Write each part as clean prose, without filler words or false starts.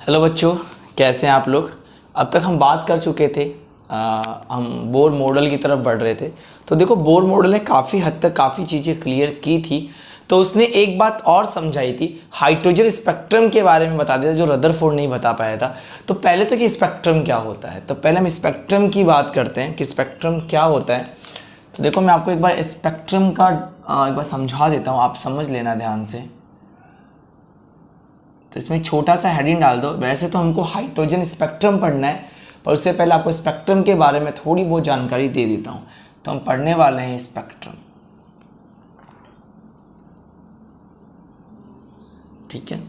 Hello बच्चों, कैसे हैं आप लोग। अब तक हम बात कर चुके थे, हम बोर मॉडल की तरफ बढ़ रहे थे। तो देखो, बोर मॉडल ने काफ़ी हद तक काफ़ी चीज़ें क्लियर की थी। तो उसने एक बात और समझाई थी, हाइड्रोजन स्पेक्ट्रम के बारे में बता दिया जो रदरफोर्ड नहीं बता पाया था। तो पहले तो कि स्पेक्ट्रम क्या होता है, तो पहले हम स्पेक्ट्रम की बात करते हैं कि स्पेक्ट्रम क्या होता है। तो देखो, मैं आपको एक बार स्पेक्ट्रम का एक बार समझा देता हूँ, आप समझ लेना ध्यान से। तो इसमें एक छोटा सा हेडिंग डाल दो। वैसे तो हमको हाइड्रोजन स्पेक्ट्रम पढ़ना है, पर उससे पहले आपको स्पेक्ट्रम के बारे में थोड़ी बहुत जानकारी दे देता हूँ। तो हम पढ़ने वाले हैं स्पेक्ट्रम, ठीक है।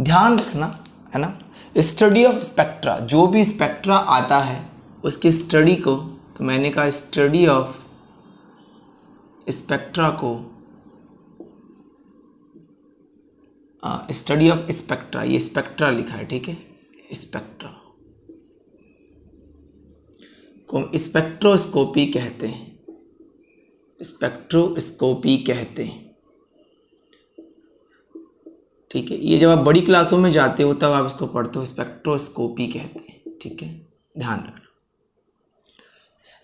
ध्यान रखना, है ना। स्टडी ऑफ स्पेक्ट्रा, जो भी स्पेक्ट्रा आता है उसकी स्टडी को, तो मैंने कहा स्टडी ऑफ स्पेक्ट्रा को, स्टडी ऑफ स्पेक्ट्रा, ये स्पेक्ट्रा लिखा है, ठीक है। स्पेक्ट्रा को स्पेक्ट्रोस्कोपी कहते हैं, स्पेक्ट्रोस्कोपी कहते हैं, ठीक है। ये जब आप बड़ी क्लासों में जाते हो तब आप इसको पढ़ते हो, स्पेक्ट्रोस्कोपी कहते हैं, ठीक है। ध्यान रखना,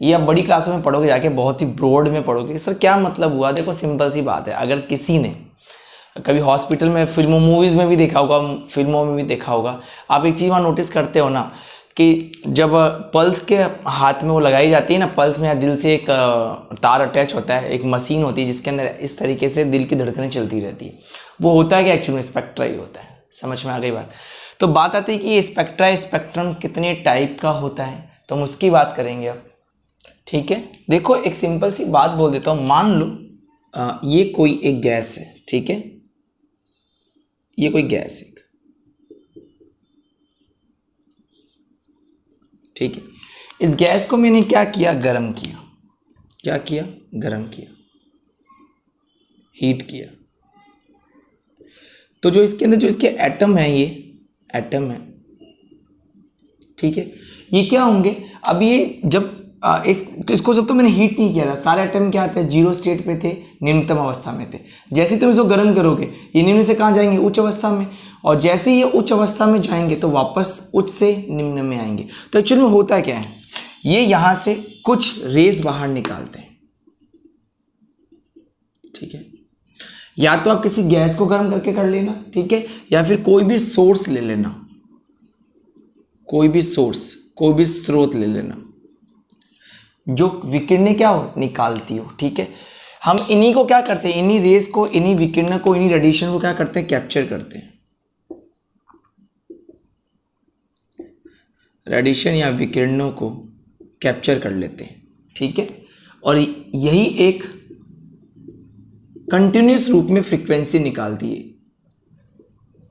ये आप बड़ी क्लासों में पढ़ोगे जाके, बहुत ही ब्रॉड में पढ़ोगे। सर क्या मतलब हुआ? देखो, सिंपल सी बात है। अगर किसी ने कभी हॉस्पिटल में, फिल्मों मूवीज़ में भी देखा होगा, फिल्मों में भी देखा होगा, आप एक चीज़ वहाँ नोटिस करते हो ना कि जब पल्स के हाथ में वो लगाई जाती है ना, पल्स में या दिल से एक तार अटैच होता है, एक मशीन होती है जिसके अंदर इस तरीके से दिल की धड़कनें चलती रहती है। वो होता है कि एक्चुअली स्पेक्ट्रा ही होता है। समझ में आ गई बात? तो बात आती है कि ये स्पेक्ट्रम कितने टाइप का होता है, तो हम उसकी बात करेंगे अब, ठीक है। देखो, एक सिंपल सी बात बोल देता हूँ। मान लो ये कोई एक गैस है, ठीक है। ये कोई गैस है, ठीक है। इस गैस को मैंने क्या किया? गर्म किया। क्या किया? गर्म किया, हीट किया। तो जो इसके अंदर जो इसके एटम है, ये एटम है, ठीक है। ये क्या होंगे? अब ये जब इसको जब तो मैंने हीट नहीं किया था, सारे एटम क्या थे? जीरो स्टेट पे थे, निम्नतम अवस्था में थे। जैसे ही तुम इसको गर्म करोगे, ये निम्न से कहाँ जाएंगे? उच्च अवस्था में। और जैसे ही ये उच्च अवस्था में जाएंगे तो वापस उच्च से निम्न में आएंगे। तो एक्चुअली में होता क्या है, ये यहाँ से कुछ रेज बाहर निकालते हैं, ठीक है। या तो आप किसी गैस को गर्म करके कर लेना, ठीक है, या फिर कोई भी सोर्स ले लेना, कोई भी सोर्स, कोई भी स्रोत ले लेना जो विकिरणें क्या हो? निकालती हो, ठीक है। हम इन्हीं को क्या करते हैं? इन्हीं रेस को, इन्हीं विकिरण को, इन्हीं रेडिएशन को क्या करते हैं? कैप्चर करते हैं। रेडिएशन या विकिरणों को कैप्चर कर लेते हैं, ठीक है। और यही एक कंटिन्यूस रूप में फ्रीक्वेंसी निकालती है,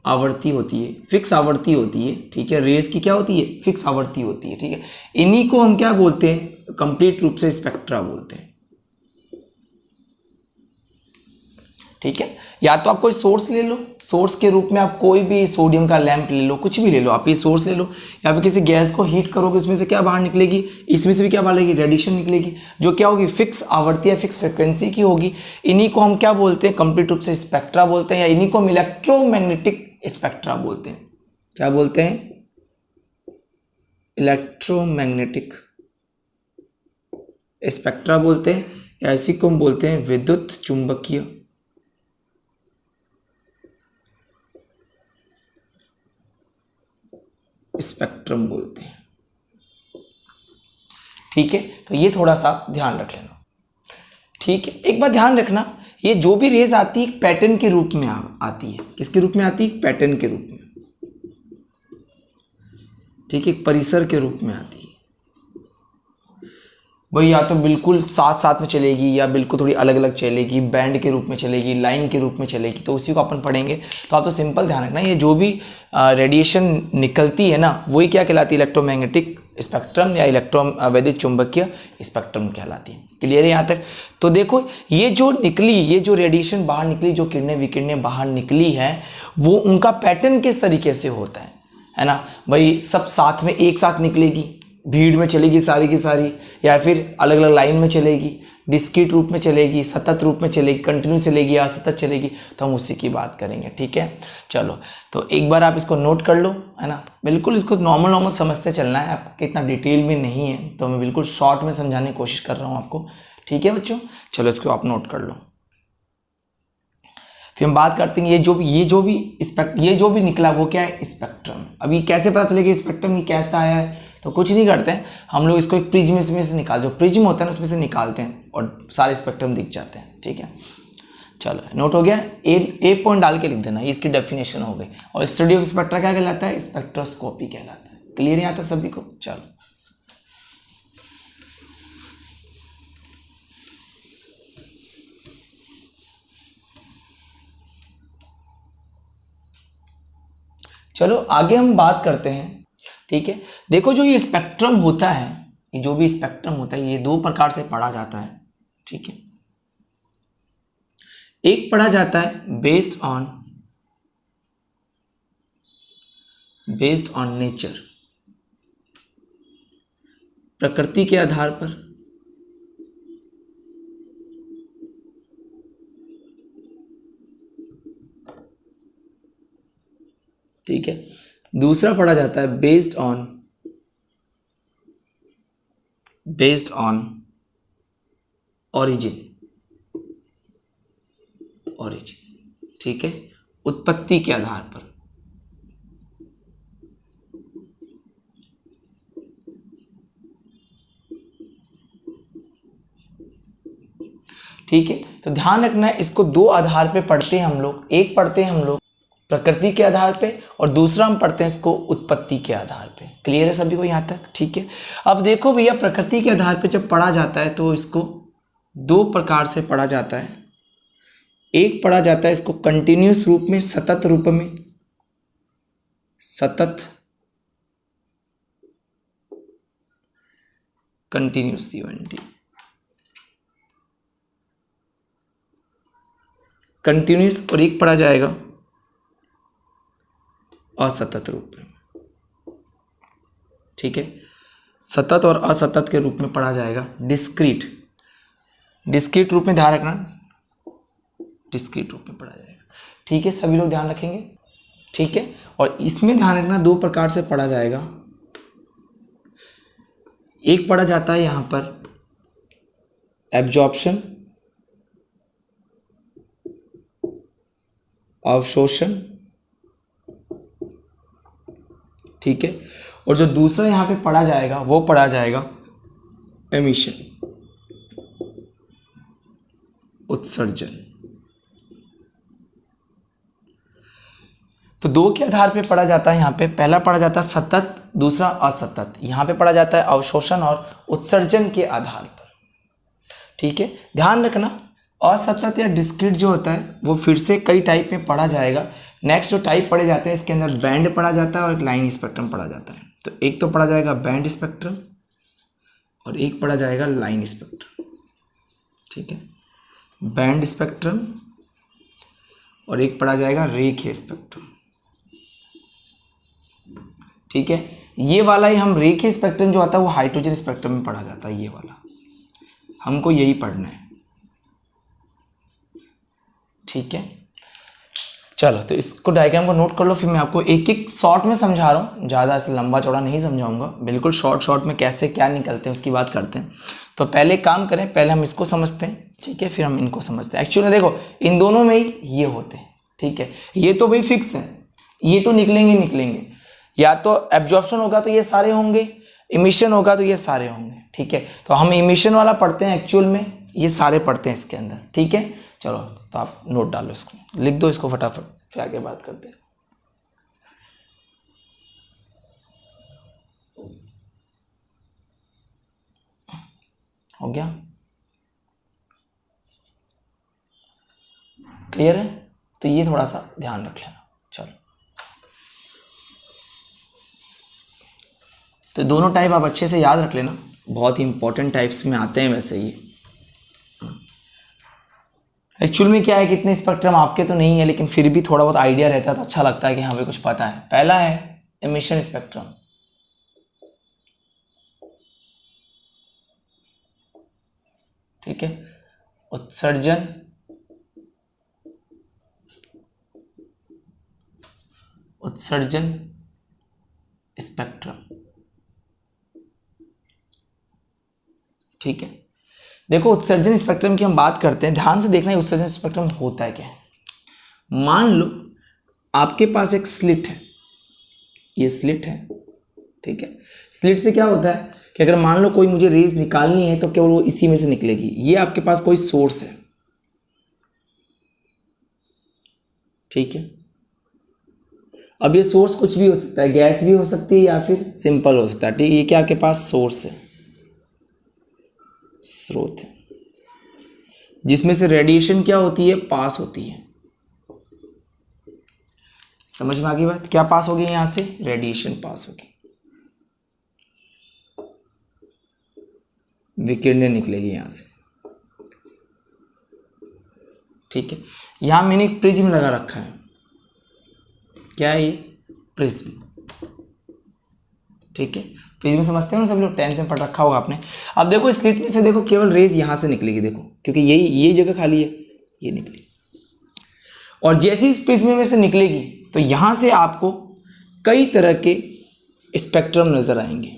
आवृत्ति होती है, फिक्स आवृत्ति होती है, ठीक है। रेस की क्या होती है? फिक्स आवृत्ति होती है, ठीक है। इन्हीं को हम क्या बोलते हैं? कंप्लीट रूप से स्पेक्ट्रा बोलते हैं, ठीक है। या तो आप कोई सोर्स ले लो, सोर्स के रूप में आप कोई भी सोडियम का लैंप ले लो, कुछ भी ले लो, आप ये सोर्स ले लो। या फिर किसी गैस को हीट करोगे, इसमें से क्या बाहर निकलेगी? इसमें से भी क्या बाहर निकलेगी? रेडिएशन निकलेगी, जो क्या होगी? फिक्स आवृत्ति या फिक्स फ्रिक्वेंसी की होगी। इन्हीं को हम क्या बोलते हैं? कंप्लीट रूप से स्पेक्ट्रा बोलते हैं, या इन्हीं को हम इलेक्ट्रोमैग्नेटिक स्पेक्ट्रा बोलते हैं। क्या बोलते हैं? इलेक्ट्रोमैग्नेटिक स्पेक्ट्रा बोलते हैं, या इसी को हम बोलते हैं विद्युत चुंबकीय स्पेक्ट्रम बोलते हैं, ठीक है। तो ये थोड़ा सा ध्यान रख लेना, ठीक है। एक बात ध्यान रखना, ये जो भी रेज आती है पैटर्न के रूप में आती है। किसके रूप में आती है? पैटर्न के रूप में, ठीक है। एक परिसर के रूप में आती है भाई, या तो बिल्कुल साथ साथ में चलेगी, या बिल्कुल थोड़ी अलग अलग चलेगी, बैंड के रूप में चलेगी, लाइन के रूप में चलेगी। तो उसी को अपन पढ़ेंगे। तो आप तो सिंपल ध्यान रखना, ये जो भी रेडिएशन निकलती है ना, वही क्या कहलाती है? इलेक्ट्रोमैग्नेटिक स्पेक्ट्रम या विद्युत चुंबकीय स्पेक्ट्रम कहलाती है। क्लियर है यहाँ तक? तो देखो, ये जो निकली, ये जो रेडिएशन बाहर निकली, जो किरणें विकिरणें बाहर निकली है, वो उनका पैटर्न किस तरीके से होता है ना भाई? सब साथ में एक साथ निकलेगी, भीड़ में चलेगी सारी की सारी, या फिर अलग अलग लाइन में चलेगी, डिस्क्रीट रूप में चलेगी, सतत रूप में चलेगी, कंटिन्यू चलेगी या सतत चलेगी, तो हम उसी की बात करेंगे। ठीक है, चलो तो एक बार आप इसको नोट कर लो, है ना। बिल्कुल इसको नॉर्मल समझते चलना है, आपको इतना डिटेल में नहीं है, तो मैं बिल्कुल शॉर्ट में समझाने की कोशिश कर रहा हूँ आपको। ठीक है बच्चों, चलो इसको आप नोट कर लो। फिर हम बात करते हैं ये जो भी निकला वो क्या है, स्पेक्ट्रम। अभी कैसे पता चलेगा स्पेक्ट्रम ये कैसा आया है, तो कुछ नहीं करते हैं हम लोग, इसको एक प्रिज्म इसमें से निकाल, जो प्रिज्म होता है ना उसमें से निकालते हैं और सारे स्पेक्ट्रम दिख जाते हैं। ठीक है, चलो नोट हो गया। ए पॉइंट डाल के लिख देना, ये इसकी डेफिनेशन हो गई। और स्टडी ऑफ स्पेक्ट्रा क्या कहलाता है, स्पेक्ट्रोस्कोपी कहलाता है। क्लियर है यहाँ तक सभी को? चलो चलो आगे हम बात करते हैं। ठीक है, देखो जो ये स्पेक्ट्रम होता है, ये जो भी स्पेक्ट्रम होता है ये दो प्रकार से पढ़ा जाता है। ठीक है, एक पढ़ा जाता है बेस्ड ऑन नेचर, प्रकृति के आधार पर। ठीक है, दूसरा पढ़ा जाता है बेस्ड ऑन ओरिजिन। ठीक है, उत्पत्ति के आधार पर। ठीक है, तो ध्यान रखना है, इसको दो आधार पे पढ़ते हैं हम लोग। एक पढ़ते हैं हम लोग प्रकृति के आधार पे, और दूसरा हम पढ़ते हैं इसको उत्पत्ति के आधार पे। क्लियर है सभी को यहाँ तक? ठीक है, अब देखो भैया, प्रकृति के आधार पे जब पढ़ा जाता है तो इसको दो प्रकार से पढ़ा जाता है। एक पढ़ा जाता है इसको कंटिन्यूस रूप में, सतत रूप में, सतत कंटिन्यूस कंटिन्यूस, और एक पढ़ा जाएगा असतत रूप में। ठीक है, सतत और असतत के रूप में पढ़ा जाएगा। डिस्क्रीट रूप में ध्यान रखना, डिस्क्रीट रूप में पढ़ा जाएगा। ठीक है, सभी लोग ध्यान रखेंगे। ठीक है, और इसमें ध्यान रखना दो प्रकार से पढ़ा जाएगा। एक पढ़ा जाता है यहां पर एब्जॉर्प्शन, अवशोषण। ठीक है, और जो दूसरा यहां पे पढ़ा जाएगा वो पढ़ा जाएगा एमिशन, उत्सर्जन। तो दो के आधार पे पढ़ा जाता है। यहां पे पहला पढ़ा जाता है सतत, दूसरा असतत। यहां पे पढ़ा जाता है अवशोषण और उत्सर्जन के आधार पर। ठीक है, ध्यान रखना असतत या डिस्क्रीट जो होता है वो फिर से कई टाइप में पढ़ा जाएगा। नेक्स्ट जो टाइप पढ़े जाते हैं इसके अंदर बैंड पढ़ा जाता है और एक लाइन स्पेक्ट्रम पढ़ा जाता है। तो एक तो पढ़ा जाएगा बैंड स्पेक्ट्रम और एक पढ़ा जाएगा लाइन स्पेक्ट्रम। ठीक है, बैंड स्पेक्ट्रम और एक पढ़ा जाएगा रेखीय स्पेक्ट्रम। ठीक है, ये वाला ही हम रेखीय स्पेक्ट्रम जो आता है वो हाइड्रोजन स्पेक्ट्रम में पढ़ा जाता है। ये वाला हमको यही पढ़ना है। ठीक है, चलो तो इसको डायग्राम को नोट कर लो, फिर मैं आपको एक एक शॉर्ट में समझा रहा हूँ, ज़्यादा ऐसे लंबा चौड़ा नहीं समझाऊंगा, बिल्कुल शॉर्ट में कैसे क्या निकलते हैं उसकी बात करते हैं। तो पहले काम करें, पहले हम इसको समझते हैं। ठीक है, फिर हम इनको समझते हैं। एक्चुअली देखो इन दोनों में ही ये होते हैं। ठीक है, ये तो भाई फिक्स है, ये तो निकलेंगे, या तो एब्जॉर्प्शन होगा तो ये सारे होंगे, इमिशन होगा तो ये सारे होंगे। ठीक है, तो हम इमिशन वाला पढ़ते हैं, एक्चुअल में ये सारे पढ़ते हैं इसके अंदर। ठीक है, चलो तो आप नोट डालो, इसको लिख दो इसको फटाफट, फिर आगे बात करते हैं। हो गया? क्लियर है? तो ये थोड़ा सा ध्यान रख लेना। चलो, तो दोनों टाइप आप अच्छे से याद रख लेना, बहुत ही इंपॉर्टेंट टाइप्स में आते हैं वैसे ये। एक्चुअल में क्या है, कितने स्पेक्ट्रम आपके तो नहीं है, लेकिन फिर भी थोड़ा बहुत आइडिया रहता है तो अच्छा लगता है कि हाँ भाई कुछ पता है। पहला है एमिशन स्पेक्ट्रम, ठीक है, उत्सर्जन स्पेक्ट्रम। ठीक है, देखो उत्सर्जन स्पेक्ट्रम की हम बात करते हैं, ध्यान से देखना है उत्सर्जन स्पेक्ट्रम होता है क्या है। मान लो आपके पास एक स्लिट है, ये स्लिट है, ठीक है। स्लिट से क्या होता है कि अगर मान लो कोई मुझे रेज निकालनी है तो केवल वो इसी में से निकलेगी। ये आपके पास कोई सोर्स है, ठीक है। अब ये सोर्स कुछ भी हो सकता है, गैस भी हो सकती है या फिर सिंपल हो सकता है, ठीक है। ये क्या आपके पास सोर्स है, स्रोत है, जिसमें से रेडिएशन क्या होती है, पास होती है। समझ में आ गई बात, क्या पास होगी, यहां से रेडिएशन पास होगी, विकिरणें निकलेगी यहां से, ठीक है। यहां मैंने एक प्रिज्म लगा रखा है, क्या है ये, प्रिज्म, ठीक है। प्रिज्म समझते हो ना सब लोग, 10th में पढ़ रखा होगा आपने। अब देखो स्लिट में से देखो केवल रेज यहां से निकलेगी, देखो क्योंकि ये जगह खाली है, ये निकलेगी। और जैसे इस प्रिज्म में से निकलेगी तो यहां से आपको कई तरह के स्पेक्ट्रम नजर आएंगे,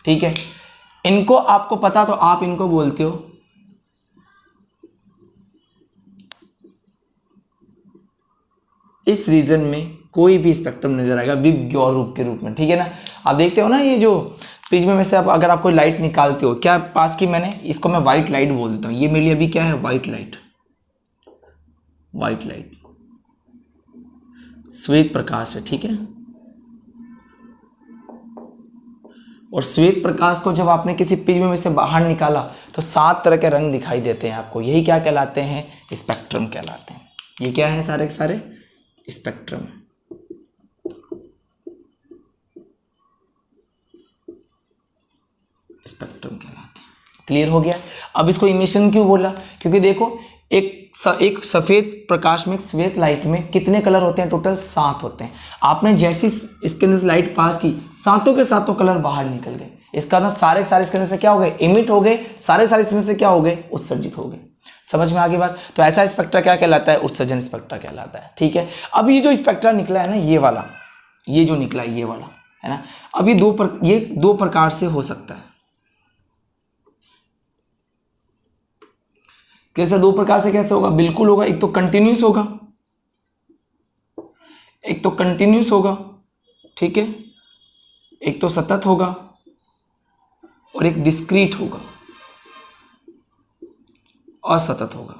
ठीक है। इनको आपको पता तो आप इनको बोलते हो इस रीजन में कोई भी स्पेक्ट्रम नजर आएगा विबग्योर रूप के रूप में, ठीक है ना। आप देखते हो ना ये जो प्रिज्म में से आप अगर आप कोई लाइट निकालते हो, क्या पास की मैंने इसको मैं व्हाइट लाइट बोल देता हूँ, ये मेरे लिए अभी क्या है, व्हाइट लाइट, व्हाइट लाइट, श्वेत प्रकाश है, ठीक है। और श्वेत प्रकाश को जब आपने किसी प्रिज्म में से बाहर निकाला तो 7 तरह के रंग दिखाई देते हैं आपको, यही क्या कहलाते हैं, स्पेक्ट्रम कहलाते हैं। ये क्या है, सारे के सारे स्पेक्ट्रम, स्पेक्ट्रम कहलाते हैं। क्लियर हो गया। अब इसको इमिशन क्यों बोला, क्योंकि देखो एक सफेद प्रकाश में, एक श्वेत लाइट में कितने कलर होते हैं, टोटल 7 होते हैं। आपने जैसी इसके अंदर से लाइट पास की, सातों के सातों कलर बाहर निकल गए। इसका ना सारे इसके अंदर से क्या हो गए, इमिट हो गए, सारे इसमें से क्या हो गए, उत्सर्जित हो गए। समझ में आ गई बात। तो ऐसा स्पेक्ट्रा क्या कहलाता है, उत्सर्जन स्पेक्ट्रा कहलाता है, ठीक है। अब ये जो स्पेक्ट्रा निकला है ना, ये वाला, ये जो निकला है ये वाला है ना, अब ये दो प्रकार से हो सकता है। कैसे दो प्रकार से, कैसे होगा, बिल्कुल होगा। एक तो कंटिन्यूस होगा, एक तो कंटिन्यूस होगा, ठीक है, एक तो सतत होगा और एक डिस्क्रीट होगा, असतत होगा।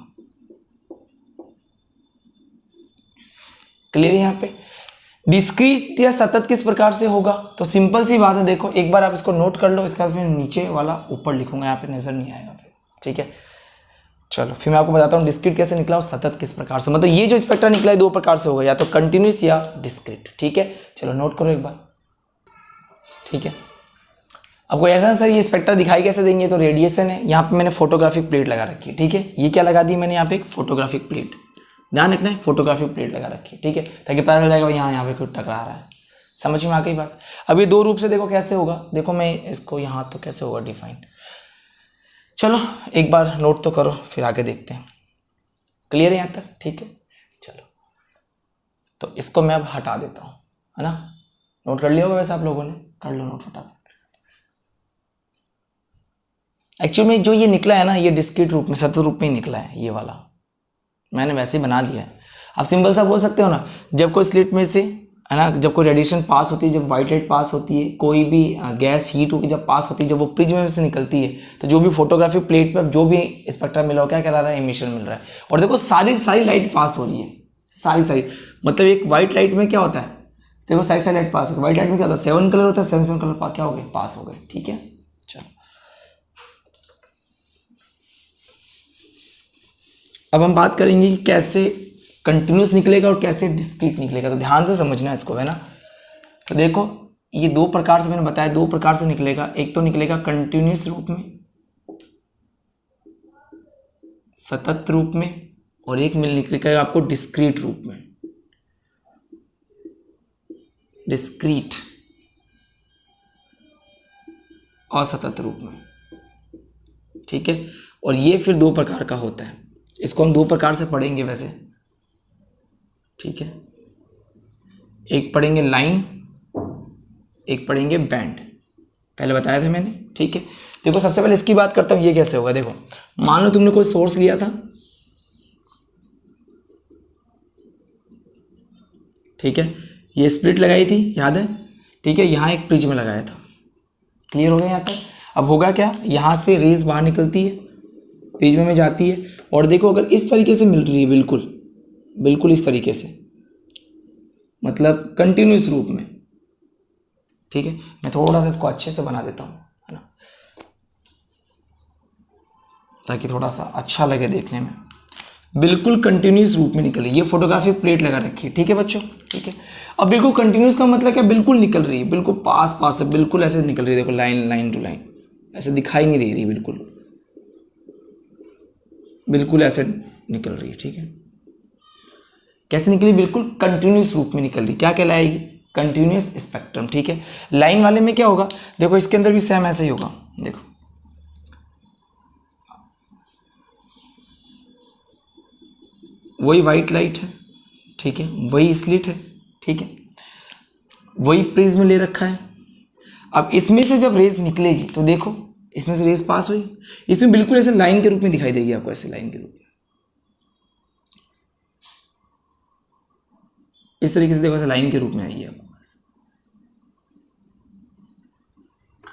क्लियर है। यहां पे डिस्क्रीट या सतत किस प्रकार से होगा, तो सिंपल सी बात है, देखो एक बार आप इसको नोट कर लो, इसका फिर नीचे वाला ऊपर लिखूंगा, यहाँ पे नजर नहीं आएगा फिर, ठीक है। चलो फिर मैं आपको बताता हूँ डिस्क्रीट कैसे निकला और सतत किस प्रकार से, मतलब ये जो स्पेक्ट्रा निकला है 2 प्रकार से होगा, या तो कंटिन्यूस या डिस्क्रीट, ठीक है। चलो नोट करो एक बार, ठीक है। आपको ऐसा सर ये स्पेक्ट्रा दिखाई कैसे देंगे, तो रेडिएशन है, यहाँ पे मैंने फोटोग्राफिक प्लेट लगा रखी है, ठीक है। ये क्या लगा दी मैंने यहाँ पे, एक फोटोग्राफिक प्लेट, ध्यान रखना है, फोटोग्राफिक प्लेट लगा रखी है, ठीक है, ताकि पता चल जाएगा यहाँ पे कुछ टकरा रहा है। समझ में आ गई बात। अब ये 2 रूप से देखो कैसे होगा, देखो मैं इसको यहाँ तो कैसे होगा डिफाइन, चलो एक बार नोट तो करो फिर आगे देखते हैं। क्लियर है यहाँ तक, ठीक है। चलो तो इसको मैं अब हटा देता हूँ, है ना। नोट कर लिया होगा वैसे आप लोगों ने, कर लो नोट फटाफट। एक्चुअली में जो ये निकला है ना, ये डिस्क्रीट रूप में, सतत रूप में ही निकला है, ये वाला मैंने वैसे ही बना दिया है। आप सिंपल सा बोल सकते हो ना, जब कोई स्लिट में से, है ना, जब कोई रेडिएशन पास होती है, जब व्हाइट लाइट पास होती है, कोई भी गैस हीट होकर जब पास होती है, जब वो प्रिज्म में से निकलती है, तो जो भी फोटोग्राफिक प्लेट पर जो भी स्पेक्ट्रा मिला हो, क्या कहला रहा है, एमिशन मिल रहा है। और देखो सारी लाइट पास हो रही है, सारी मतलब एक व्हाइट लाइट में क्या होता है, देखो सारी लाइट पास हो गई। व्हाइट लाइट में क्या होता है, 7 कलर होता है, 7 कलर क्या हो गए, पास हो गए, ठीक है। चलो अब हम बात करेंगे कि कैसे कंटिन्यूस निकलेगा और कैसे डिस्क्रीट निकलेगा, तो ध्यान से समझना है इसको, है ना। तो देखो ये 2 प्रकार से मैंने बताया, 2 प्रकार से निकलेगा। एक तो निकलेगा कंटिन्यूस रूप में, सतत रूप में, और एक मिल निकलेगा आपको डिस्क्रीट रूप में, डिस्क्रीट असतत रूप में, ठीक है। और ये फिर दो प्रकार का होता है, इसको हम दो प्रकार से पढ़ेंगे वैसे, ठीक है। एक पढ़ेंगे लाइन, एक पढ़ेंगे बैंड, पहले बताया था मैंने, ठीक है। देखो सबसे पहले इसकी बात करता हूँ, ये कैसे होगा। देखो मान लो तुमने कोई सोर्स लिया था, ठीक है, ये स्प्लिट लगाई थी, याद है, ठीक है। यहाँ एक प्रिज्म लगाया था, क्लियर हो गया यहाँ तक। अब होगा क्या, यहाँ से रेज बाहर निकलती है, प्रिज्म में जाती है, और देखो अगर इस तरीके से मिल रही है, बिल्कुल बिल्कुल इस तरीके से, मतलब कंटिन्यूस रूप में, ठीक है। मैं थोड़ा सा इसको अच्छे से बना देता हूँ, है ना, ताकि थोड़ा सा अच्छा लगे देखने में। बिल्कुल कंटिन्यूस रूप में निकल रही है, ये फोटोग्राफी प्लेट लगा रखी है, ठीक है बच्चों, ठीक है। अब बिल्कुल कंटिन्यूस का मतलब क्या, बिल्कुल निकल रही है, बिल्कुल पास पास से, बिल्कुल ऐसे निकल रही है। देखो लाइन लाइन टू लाइन, ऐसे दिखाई नहीं दे रही, बिल्कुल बिल्कुल ऐसे निकल रही है, ठीक है। कैसे निकली, बिल्कुल कंटिन्यूस रूप में निकल रही, क्या कहलाएगी, कंटिन्यूस स्पेक्ट्रम, ठीक है। लाइन वाले में क्या होगा, देखो इसके अंदर भी सेम ऐसे ही होगा, देखो वही वाइट लाइट है, ठीक है, वही स्लिट है, ठीक है, वही प्रिज्म ले रखा है। अब इसमें से जब रेज निकलेगी तो देखो इसमें से रेज पास हुई, इसमें बिल्कुल ऐसे लाइन के रूप में दिखाई देगी आपको, ऐसे लाइन के रूप में, इस तरीके से देखो ऐसे लाइन के रूप में आई है आपको, बस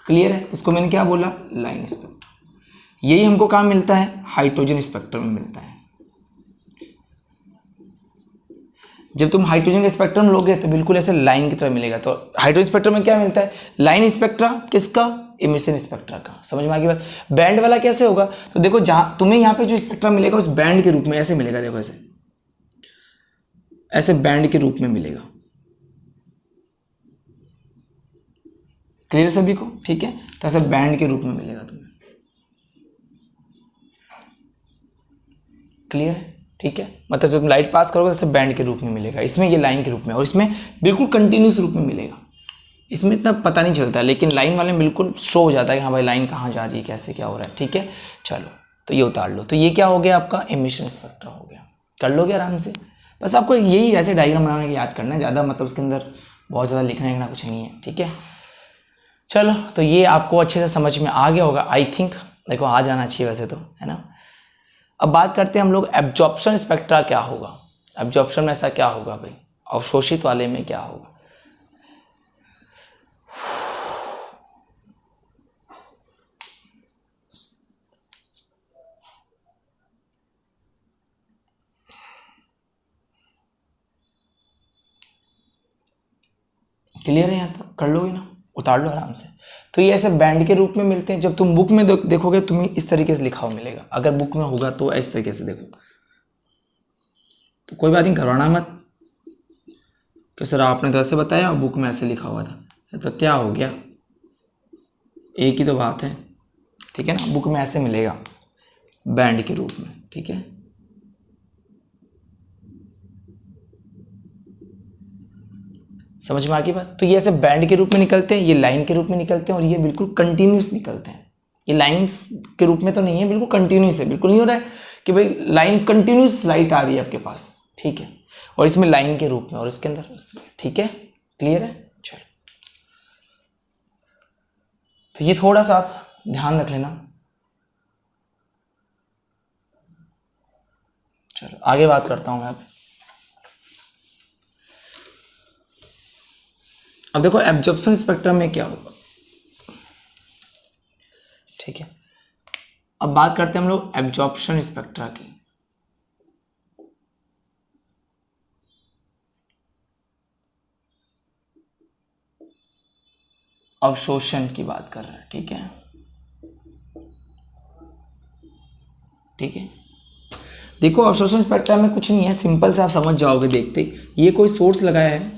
क्लियर है। उसको मैंने क्या बोला, लाइन स्पेक्ट्रम। यही हमको कहाँ मिलता है, हाइड्रोजन स्पेक्ट्रम में मिलता है। जब तुम हाइड्रोजन स्पेक्ट्रम लोगे तो बिल्कुल ऐसे लाइन की तरह मिलेगा। तो हाइड्रोजन स्पेक्ट्रम में क्या मिलता है, लाइन स्पेक्ट्रा, किसका, इमिशन स्पेक्ट्रा का। समझ में आ गई बात। बैंड वाला कैसे होगा, तो देखो जहां तुम्हें यहाँ पे जो स्पेक्ट्रा मिलेगा उस बैंड के रूप में ऐसे मिलेगा, देखो ऐसे ऐसे बैंड के रूप में मिलेगा, क्लियर सभी को, ठीक है। तो ऐसे बैंड के रूप में मिलेगा तुम्हें, क्लियर है, ठीक है। मतलब जब तुम लाइट पास करोगे तो बैंड के रूप में मिलेगा, इसमें ये लाइन के रूप में, और इसमें बिल्कुल कंटिन्यूस रूप में मिलेगा। इसमें इतना पता नहीं चलता, लेकिन लाइन वाले में बिल्कुल शो हो जाता है कि हाँ भाई लाइन कहाँ जा रही है, कैसे क्या हो रहा है, ठीक है। चलो तो ये उतार लो, तो ये क्या हो गया आपका, इमिशन स्पेक्ट्रा हो गया। कर लोगे आराम से, बस आपको यही ऐसे डायग्राम बनाने के याद करना है, ज़्यादा मतलब उसके अंदर बहुत ज़्यादा लिखना कुछ नहीं है, ठीक है। चलो तो ये आपको अच्छे से समझ में आ गया होगा, आई थिंक। देखो आ जाना चाहिए वैसे तो, है ना। अब बात करते हैं हम लोग एब्जॉर्प्शन स्पेक्ट्रा क्या होगा। एब्जॉर्प्शन में ऐसा क्या होगा भाई, अवशोषित वाले में क्या होगा। क्लियर है यहाँ तक, कर लोगे ना, उतार लो आराम से। तो ये ऐसे बैंड के रूप में मिलते हैं। जब तुम बुक में देखोगे तुम्हें इस तरीके से लिखा हुआ मिलेगा, अगर बुक में होगा तो इस तरीके से देखो। तो कोई बात नहीं, घबराना मत कि सर आपने तो ऐसे बताया और बुक में ऐसे लिखा हुआ था, तो क्या हो गया, एक ही तो बात है, ठीक है ना। बुक में ऐसे मिलेगा बैंड के रूप में, ठीक है। समझ में आ गई बात। तो ये ऐसे बैंड के रूप में निकलते हैं, ये लाइन के रूप में निकलते हैं, और ये बिल्कुल कंटिन्यूस निकलते हैं। ये लाइंस के रूप में तो नहीं है, बिल्कुल कंटिन्यूस है। बिल्कुल नहीं हो रहा है कि भाई लाइन कंटिन्यूस लाइट आ रही है आपके पास, ठीक है, और इसमें लाइन के रूप में और इसके अंदर, ठीक है, क्लियर है। चलो तो ये थोड़ा सा आप ध्यान रख लेना। चलो आगे बात करता हूं मैं अब देखो एब्जॉर्प्शन स्पेक्ट्रम में क्या होगा, ठीक है। अब बात करते हैं हम लोग एब्जॉर्प्शन स्पेक्ट्रा की। अवशोषण की बात कर रहे हैं, ठीक है, ठीक है। देखो अवशोषण स्पेक्ट्रम में कुछ नहीं है, सिंपल से आप समझ जाओगे देखते ही। ये कोई सोर्स लगाया है,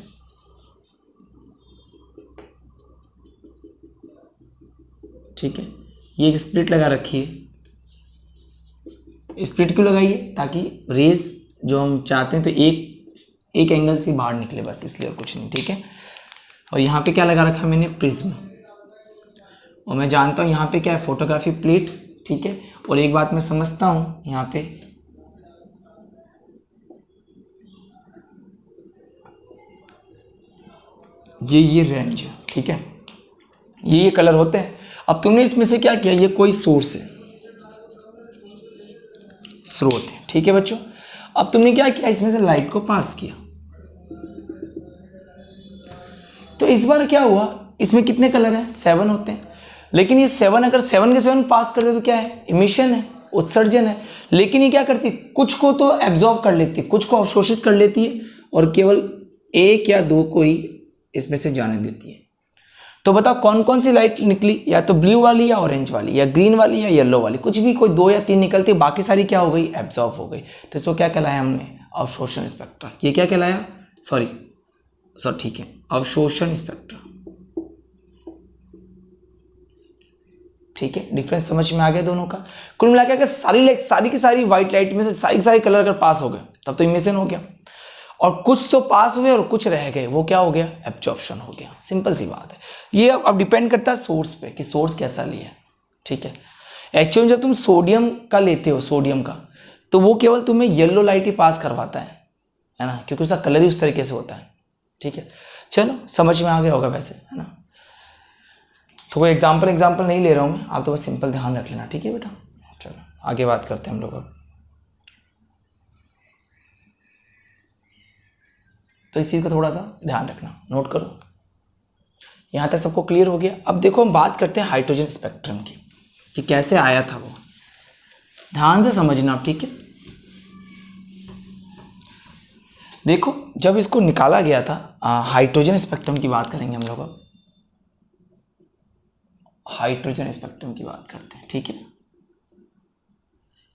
ठीक है, ये एक स्प्लिट लगा रखी है। स्प्लिट क्यों लगाई है, ताकि रेज जो हम चाहते हैं तो एक एंगल से बाहर निकले, बस इसलिए और कुछ नहीं, ठीक है। और यहाँ पे क्या लगा रखा है मैंने, प्रिज्म, और मैं जानता हूँ यहाँ पे क्या है, फोटोग्राफी प्लेट, ठीक है। और एक बात मैं समझता हूँ यहाँ पे ये रेंज है, ठीक है, ये कलर होते हैं। अब तुमने इसमें से क्या किया, ये कोई सोर्स है, स्रोत है, ठीक है बच्चों। अब तुमने क्या किया, इसमें से लाइट को पास किया। तो इस बार क्या हुआ, इसमें कितने कलर हैं, 7 होते हैं। लेकिन ये 7 अगर 7 के 7 पास कर दे तो क्या है, इमिशन है, उत्सर्जन है। लेकिन ये क्या करती है, कुछ को तो एब्जॉर्ब कर लेती है, कुछ को अवशोषित कर लेती है, और केवल 1 या 2 को ही इसमें से जाने देती है। तो बताओ कौन कौन सी लाइट निकली, या तो ब्लू वाली या ऑरेंज वाली या ग्रीन वाली या येलो वाली, कुछ भी कोई 2 या 3 निकलती, बाकी सारी क्या हो गई, एब्जॉर्ब हो गई। तो इसको क्या कहलाया हमने, अवशोषण स्पेक्ट्रा। ये क्या कहलाया, सॉरी ठीक है, अवशोषण स्पेक्ट्रा, ठीक है। डिफरेंस समझ में आ गया दोनों का। कुल मिला के सारी की सारी व्हाइट लाइट में से सारी कलर अगर पास हो गए तब तो इमिशन हो गया, और कुछ तो पास हुए और कुछ रह गए, वो क्या हो गया, एब्जॉर्प्शन हो गया। सिंपल सी बात है। ये अब डिपेंड करता है सोर्स पे कि सोर्स कैसा लिया है, ठीक है। एक्चुअली जब तुम सोडियम का लेते हो, सोडियम का, तो वो केवल तुम्हें येलो लाइट ही पास करवाता है ना, क्योंकि उसका कलर ही उस तरीके से होता है, ठीक है। चलो समझ में आ गया होगा वैसे, है ना। तो कोई एग्जाम्पल नहीं ले रहा हूँ मैं, आप तो बस सिंपल ध्यान रख लेना, ठीक है बेटा। चलो आगे बात करते हैं हम लोग अब। तो इस चीज़ का थोड़ा सा ध्यान रखना, नोट करो। यहाँ तक सबको क्लियर हो गया। अब देखो हम बात करते हैं हाइड्रोजन स्पेक्ट्रम की, कि कैसे आया था वो, ध्यान से समझना आप, ठीक है। देखो जब इसको निकाला गया था, हाइड्रोजन स्पेक्ट्रम की बात करेंगे हम लोग अब, हाइड्रोजन स्पेक्ट्रम की बात करते हैं, ठीक है।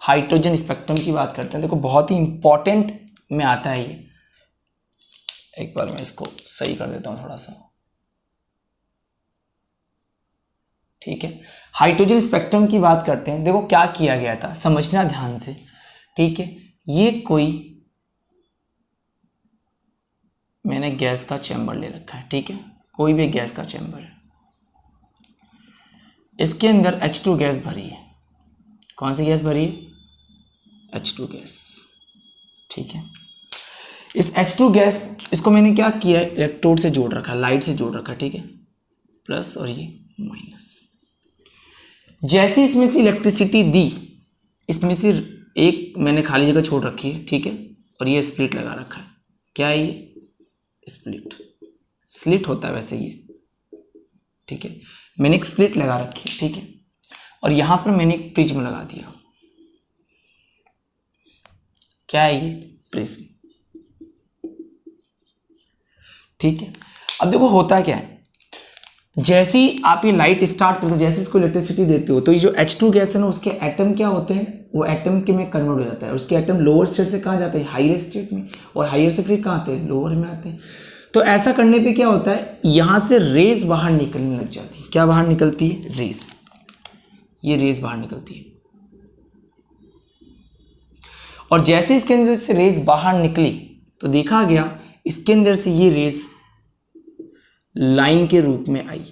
हाइड्रोजन स्पेक्ट्रम की बात करते हैं। देखो बहुत ही इंपॉर्टेंट में आता है ये। एक बार मैं इसको सही कर देता हूं थोड़ा सा, ठीक है। हाइड्रोजन स्पेक्ट्रम की बात करते हैं। देखो क्या किया गया था, समझना ध्यान से, ठीक है। ये कोई मैंने गैस का चैम्बर ले रखा है, ठीक है, कोई भी गैस का चैम्बर है, इसके अंदर H2 गैस भरी है। कौन सी गैस भरी है, H2 गैस, ठीक है। इस H2 गैस, इसको मैंने क्या किया है, इलेक्ट्रोड से जोड़ रखा है, लाइट से जोड़ रखा है, ठीक है, प्लस और ये माइनस। जैसे इसमें से इलेक्ट्रिसिटी दी, इसमें से एक मैंने खाली जगह छोड़ रखी है, ठीक है, और ये स्प्लिट लगा रखा है। क्या है ये, स्लिट होता है वैसे ये, ठीक है। मैंने एक स्लिट लगा रखी है, ठीक है, और यहां पर मैंने एक प्रिज्म लगा दिया। क्या है ये, प्रिज्म, ठीक है। अब देखो होता क्या है, जैसे ही आप ये लाइट स्टार्ट करते हो, जैसे इसको इलेक्ट्रिसिटी देते हो, तो ये जो H2 गैस है ना, उसके एटम क्या होते हैं, वो एटम के में कन्वर्ट हो जाता है। उसके एटम लोअर स्टेट से कहाँ जाते हैं, हायर स्टेट में, और हायर से फिर कहाँ आते हैं, लोअर में आते हैं। तो ऐसा करने पे क्या होता है, यहां से रेस बाहर निकलने लग जाती है। क्या बाहर निकलती है, रेस, ये रेस बाहर निकलती है। और जैसे इसके अंदर से रेस बाहर निकली, तो देखा गया इसके अंदर से ये रेस लाइन के रूप में आई,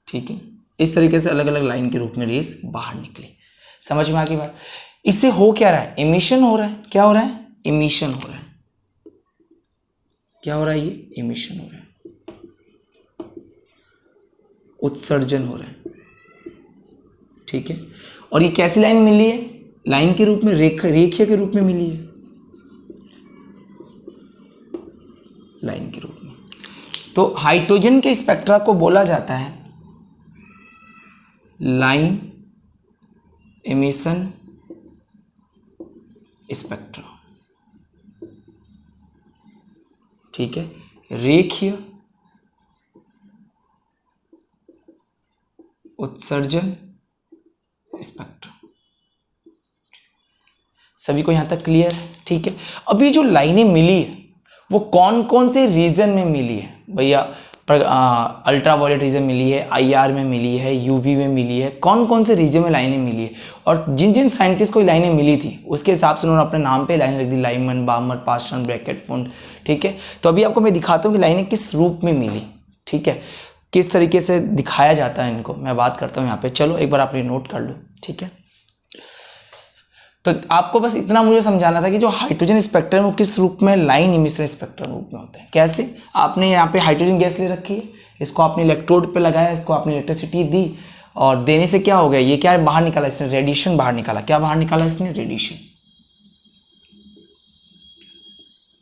ठीक है। इस तरीके से अलग अलग लाइन के रूप में रेस बाहर निकली। समझ में आ गई बात। इससे हो क्या रहा है, इमिशन हो रहा है। क्या हो रहा है, इमिशन हो रहा है। क्या हो रहा है, ये इमिशन हो रहा है, उत्सर्जन हो रहा है, ठीक है। और ये कैसी लाइन मिली है, लाइन के रूप में, रेखीय के रूप में मिली है, लाइन के रूप में। तो हाइड्रोजन के स्पेक्ट्रा को बोला जाता है लाइन एमिशन स्पेक्ट्रा, ठीक है। रेखीय उत्सर्जन स्पेक्ट्रा। सभी को यहां तक क्लियर है, ठीक है। अब ये जो लाइनें मिली है वो कौन कौन से रीजन में मिली है भैया, अल्ट्रा वायलेट रीजन मिली है, IR में मिली है, UV में मिली है, कौन कौन से रीजन में लाइनें मिली है। और जिन जिन साइंटिस्ट को लाइनें मिली थी उसके हिसाब से उन्होंने अपने नाम पे लाइनें रख दी, लाइमन, बामर, पास्टन, ब्रैकेट, फुंड। ठीक है, तो अभी आपको मैं दिखाता हूँ कि लाइनें किस रूप में मिली। ठीक है, किस तरीके से दिखाया जाता है इनको, मैं बात करता हूँ यहाँ पे। चलो एक बार आप ये नोट कर लो। ठीक है, तो आपको बस इतना मुझे समझाना था कि जो हाइड्रोजन स्पेक्ट्रम वो किस रूप में, लाइन इमिशन स्पेक्ट्रम रूप में होता है। कैसे, आपने यहाँ पे हाइड्रोजन गैस ले रखी है, इसको आपने इलेक्ट्रोड पे लगाया, इसको आपने इलेक्ट्रिसिटी दी और देने से क्या हो गया, ये क्या है, बाहर निकाला इसने, रेडिएशन बाहर निकाला। क्या बाहर निकाला इसने, रेडिएशन,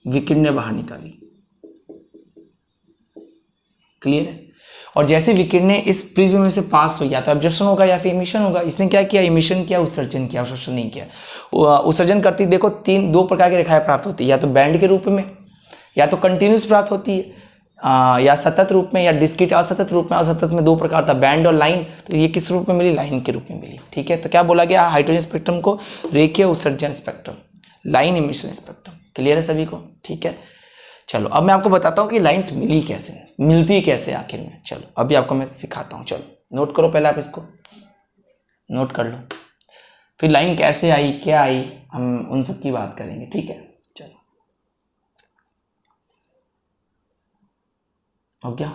विकिरणें बाहर निकाली। क्लियर है। और जैसे विकिरणें इस प्रिज्म में से पास हो, या तो एब्जॉर्प्शन होगा या फिर इमिशन होगा। इसने क्या किया, इमिशन किया, उत्सर्जन किया, अवशोषण नहीं किया। उत्सर्जन करती देखो दो प्रकार की रेखाएं प्राप्त होती है, या तो बैंड के रूप में, या तो कंटिन्यूस प्राप्त होती है, या सतत रूप में, या डिस्क्रीट असतत रूप में। असतत में दो प्रकार था, बैंड और लाइन। तो ये किस रूप में मिली, लाइन के रूप में मिली। ठीक है, तो क्या बोला गया, हाइड्रोजन स्पेक्ट्रम को रेखीय उत्सर्जन spectrum, line emission spectrum. Clear है सभी को। ठीक है, चलो अब मैं आपको बताता हूँ कि लाइंस मिली कैसे, मिलती कैसे आखिर में। चलो अभी आपको मैं सिखाता हूँ। चलो नोट करो, पहले आप इसको नोट कर लो, फिर लाइन कैसे आई, क्या आई, हम उन सब की बात करेंगे। ठीक है, चलो हो गया,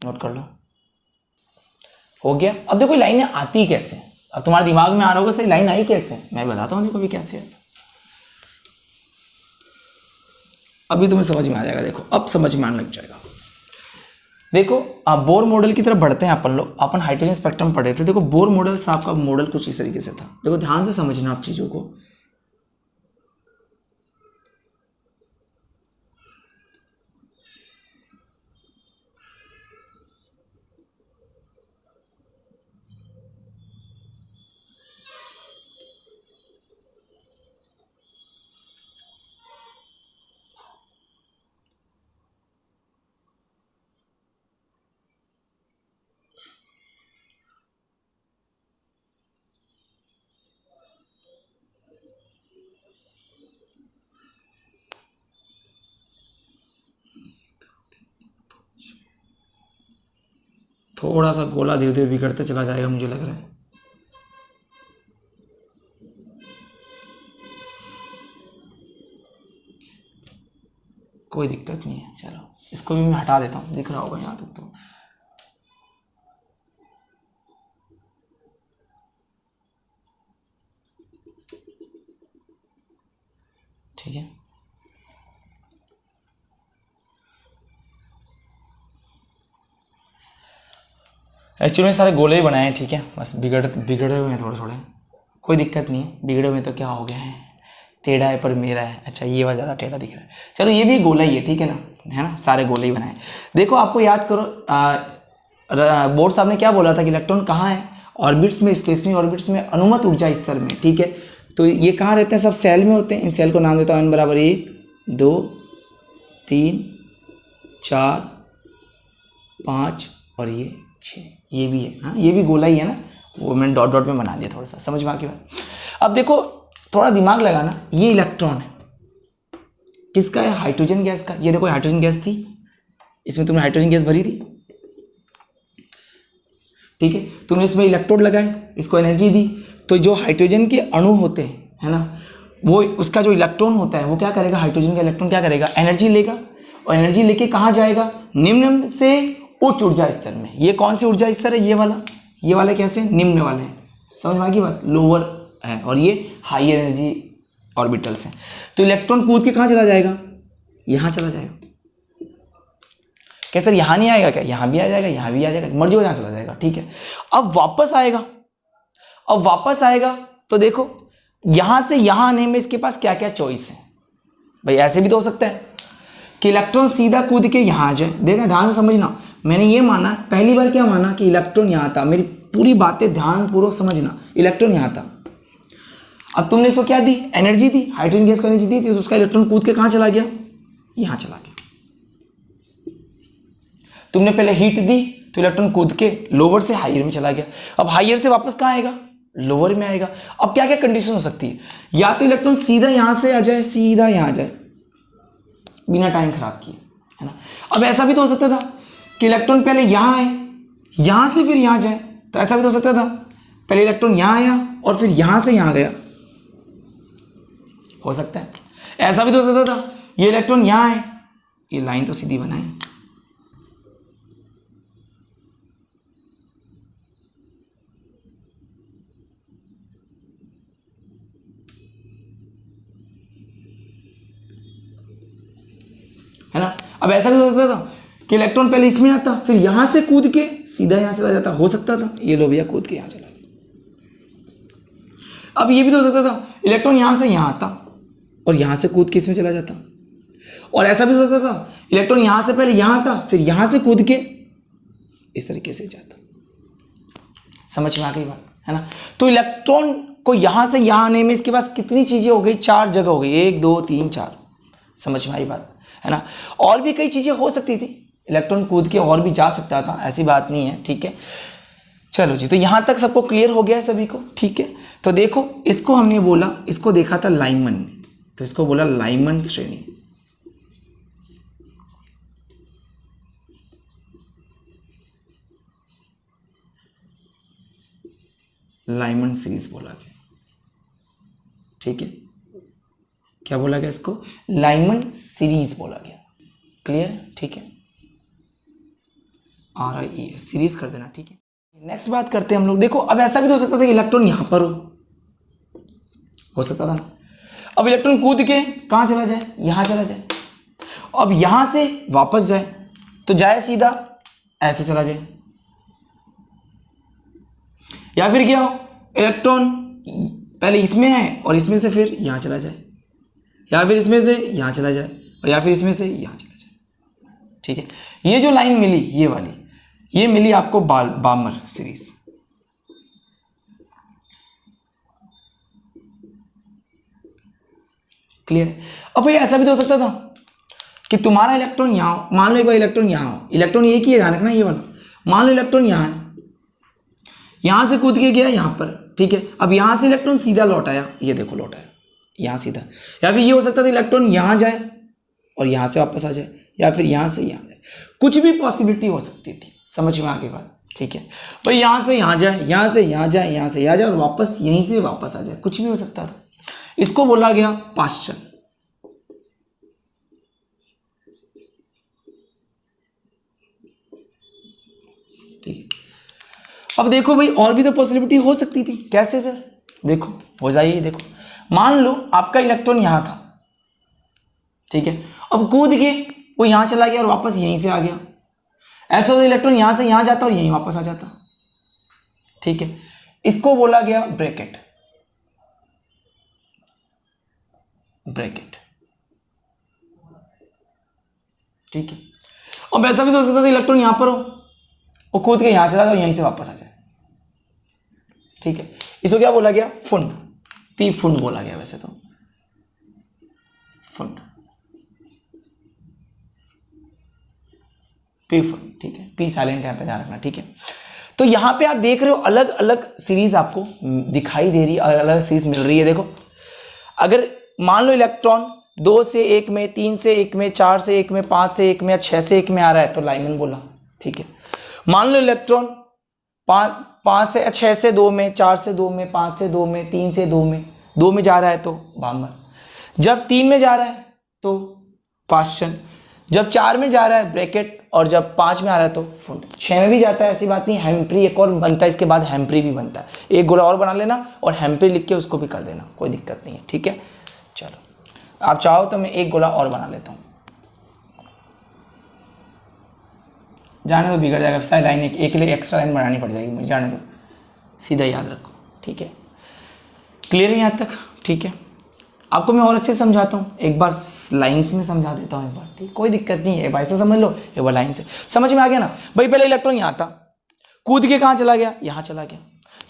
नोट कर लो, हो गया। अब देखो लाइनें आती कैसे, अब तुम्हारे दिमाग में आ रहा होगा सही लाइन आई कैसे, मैं बताता हूँ देखो भी कैसे है। अभी तुम्हें समझ में आ जाएगा, देखो अब समझ में आने लग जाएगा। देखो आप बोर मॉडल की तरफ बढ़ते हैं अपन लोग, अपन हाइड्रोजन स्पेक्ट्रम पढ़े थे। देखो बोर मॉडल साहब का मॉडल कुछ इस तरीके से था। देखो ध्यान से समझना आप चीजों को। थोड़ा सा गोला धीरे धीरे बिगड़ते चला जाएगा मुझे लग रहा है। कोई दिक्कत नहीं है, चलो इसको भी मैं हटा देता हूँ, दिख रहा होगा यहाँ तक तो। ठीक है, एक्चुअली में सारे गोले ही बनाए हैं। ठीक है, बस बिगड़े हुए हैं थोड़े थोड़े, कोई दिक्कत नहीं है। बिगड़े हुए तो क्या हो गया है, टेढ़ा है पर मेरा है। अच्छा ये वाला ज़्यादा टेढ़ा दिख रहा है, चलो ये भी गोला ही है। ठीक है ना, है ना, सारे गोले ही बनाए। देखो आपको याद करो, बोर्ड साहब ने क्या बोला था कि इलेक्ट्रॉन कहाँ है, ऑर्बिट्स में, स्टेशनरी ऑर्बिट्स में, अनुमत ऊर्जा स्तर में। ठीक है, तो ये कहाँ रहते हैं, सब सेल में होते हैं। इन सेल को नाम देता हूँ n बराबर 1 2 3 4 5 और ये 6, ये भी है। हाँ ये भी गोला ही है ना, वो मैंने डॉट डॉट में बना दिया, थोड़ा सा समझ में आ गई बात। अब देखो थोड़ा दिमाग लगाना, ये इलेक्ट्रॉन है, किसका है, हाइड्रोजन गैस का। ये देखो हाइड्रोजन गैस थी, इसमें तुमने हाइड्रोजन गैस भरी थी। ठीक है, तुमने इसमें इलेक्ट्रोड लगाए, इसको एनर्जी दी, तो जो हाइड्रोजन के अणु होते हैं, है ना, वो उसका जो इलेक्ट्रॉन होता है वो क्या करेगा, हाइड्रोजन का इलेक्ट्रॉन क्या करेगा, एनर्जी लेगा, और एनर्जी लेके कहाँ जाएगा, निम्न से उच्च ऊर्जा स्तर में। ये कौन सी ऊर्जा स्तर है, ये वाला कैसे, निम्न वाले हैं, समझ में आ गई बात, लोअर है, और ये हायर एनर्जी ऑर्बिटल्स हैं। तो इलेक्ट्रॉन कूद के कहाँ चला जाएगा, यहाँ चला जाएगा। क्या सर यहाँ नहीं आएगा क्या, यहाँ भी आ जाएगा, यहाँ भी आ जाएगा, मर्जी हो, यहाँ चला जाएगा। ठीक है, अब वापस आएगा, तो देखो यहाँ से यहाँ आने में इसके पास क्या क्या चॉइस है भाई। ऐसे भी तो हो सकता है कि इलेक्ट्रॉन सीधा कूद के यहाँ आ जाए। देखना ध्यान से समझना, मैंने ये माना पहली बार, क्या माना कि इलेक्ट्रॉन यहाँ था, मेरी पूरी बातें ध्यानपूर्वक समझना, इलेक्ट्रॉन यहाँ था। अब तुमने इसको क्या दी, एनर्जी दी, हाइड्रोजन गैस को एनर्जी दी थी, तो उसका इलेक्ट्रॉन कूद के कहाँ चला गया, यहाँ चला गया। तुमने पहले हीट दी तो इलेक्ट्रॉन कूद के लोअर से हायर में चला गया। अब हायर से वापस कहाँ आएगा, लोअर में आएगा। अब क्या क्या कंडीशन हो सकती है, या तो इलेक्ट्रॉन सीधा यहां से आ जाए, सीधा यहां आ जाए बिना टाइम खराब किए, है ना। अब ऐसा भी तो हो सकता था कि इलेक्ट्रॉन पहले यहाँ आए, यहाँ से फिर यहाँ जाए, तो ऐसा भी तो हो सकता था पहले इलेक्ट्रॉन यहाँ आया और फिर यहाँ से यहाँ गया, हो सकता है। ऐसा भी तो हो सकता था ये इलेक्ट्रॉन यहाँ आए, ये लाइन तो सीधी बनाए, है ना। अब ऐसा भी हो सकता था कि इलेक्ट्रॉन पहले इसमें आता फिर यहां से कूद के सीधा यहां चला जाता, हो सकता था। ये लो भैया कूद के यहां चला गया। अब ये भी तो हो सकता था इलेक्ट्रॉन यहां से यहां आता और यहां से कूद के इसमें चला जाता, और ऐसा भी हो सकता था इलेक्ट्रॉन यहां से पहले यहां आता फिर यहां से कूद के इस तरीके से जाता। समझ में आ गई बात, है ना। तो इलेक्ट्रॉन को यहां से यहां आने में इसके पास कितनी चीजें हो गई, 4 जगह हो गई, 1 2 3 4। समझ में आई बात, है ना। और भी कई चीजें हो सकती थी, इलेक्ट्रॉन कूद के और भी जा सकता था, ऐसी बात नहीं है, ठीक है। चलो जी, तो यहां तक सबको क्लियर हो गया है सभी को, ठीक है। तो देखो इसको हमने बोला, इसको देखा था लाइमन ने, तो इसको बोला लाइमन श्रेणी। लाइमन सीरीज बोला गया, ठीक है। क्या बोला गया इसको, लाइमन सीरीज बोला गया, क्लियर, ठीक है। RIE सीरीज कर देना, ठीक है। नेक्स्ट बात करते हैं हम लोग। देखो अब ऐसा भी तो हो सकता था कि इलेक्ट्रॉन यहां पर हो सकता था ना। अब इलेक्ट्रॉन कूद के कहां चला जाए, यहां चला जाए, अब यहां से वापस जाए तो जाए सीधा ऐसे चला जाए, या फिर क्या हो इलेक्ट्रॉन पहले इसमें आए और इसमें से फिर यहां चला जाए, या फिर इसमें से यहां चला जाए, और या फिर इसमें से यहां चला जाए, ठीक है। ये जो लाइन मिली ये वाली, ये मिली आपको बामर सीरीज, क्लियर। अब भाई ऐसा भी तो हो सकता था कि तुम्हारा इलेक्ट्रॉन यहां हो, मान लो एक बार इलेक्ट्रॉन यहां हो, इलेक्ट्रॉन एक ही है, ध्यान रखना ये वाला, मान लो इलेक्ट्रॉन यहां है, यहां से कूद के गया यहां पर, ठीक है। अब यहां से इलेक्ट्रॉन सीधा लौट आया, ये देखो लौट आया यहां सीधा, या फिर ये हो सकता था इलेक्ट्रॉन यहां जाए और यहां से वापस आ जाए, या फिर यहां से यहां जाए, कुछ भी पॉसिबिलिटी हो सकती थी। समझ में आ गई बात, ठीक है भाई। यहां से यहां जाए, यहां से यहां जाए, यहां से यहां जाए और वापस यहीं से वापस आ जाए, कुछ भी हो सकता था। इसको बोला गया पास्चन, ठीक है। अब देखो भाई और भी तो पॉसिबिलिटी हो सकती थी, कैसे सर, देखो हो जाइए। देखो मान लो आपका इलेक्ट्रॉन यहां था, ठीक है, अब कूद के वो यहां चला गया और वापस यहीं से आ गया, ऐसा तो इलेक्ट्रॉन यहां से यहां जाता और यहीं वापस आ जाता, ठीक है। इसको बोला गया ब्रैकेट, ब्रैकेट, ठीक है। अब ऐसा भी सोच सकता था इलेक्ट्रॉन यहां पर हो, वो कूद के यहां चला गया और यहीं से वापस आ जाए, ठीक है। इसको क्या बोला गया, फुंड, पी फुंड बोला गया वैसे तो, फुंड, पी फुंड, ठीक है। पी साइलेंट यहां पे ध्यान रखना, ठीक है। तो यहां पे आप देख रहे हो अलग अलग सीरीज आपको दिखाई दे रही है, अलग अलग सीरीज मिल रही है। देखो अगर मान लो इलेक्ट्रॉन 2 से 1 में, 3 से 1 में, 4 से 1 में, 5 से 1 में या 6 से 1 में आ रहा है तो लाइमन बोला, ठीक है। मान लो इलेक्ट्रॉन 5 से 6 से 2 में, 4 से 2 में, 5 से 2 में, 3 से 2 में जा रहा है तो बामर, जब 3 में जा रहा है तो पास्चन, जब 4 में जा रहा है ब्रैकेट, और जब 5 में आ रहा है तो फुंड। 6 में भी जाता है, ऐसी बात नहीं। हेम्प्री एक और बनता है, इसके बाद हेम्प्री भी बनता है, एक गोला और बना लेना और हेम्प्री लिख के उसको भी कर देना, कोई दिक्कत नहीं है, ठीक है। चलो आप चाहो तो मैं एक गोला और बना लेता हूँ, जाने दो बिगड़ जाएगा, सारी लाइन एक के लिए एक्स्ट्रा लाइन बनानी पड़ जाएगी मुझे, जाने दो, सीधा याद रखो, ठीक है। क्लियर है यहाँ तक, ठीक है। आपको मैं और अच्छे से समझाता हूँ, एक बार लाइंस में समझा देता हूँ एक बार, ठीक, कोई दिक्कत नहीं है, ऐसा समझ लो, एक बार लाइन से समझ में आ गया ना भाई। पहले इलेक्ट्रॉन यहाँ था, कूद के कहाँ चला गया, यहाँ चला गया,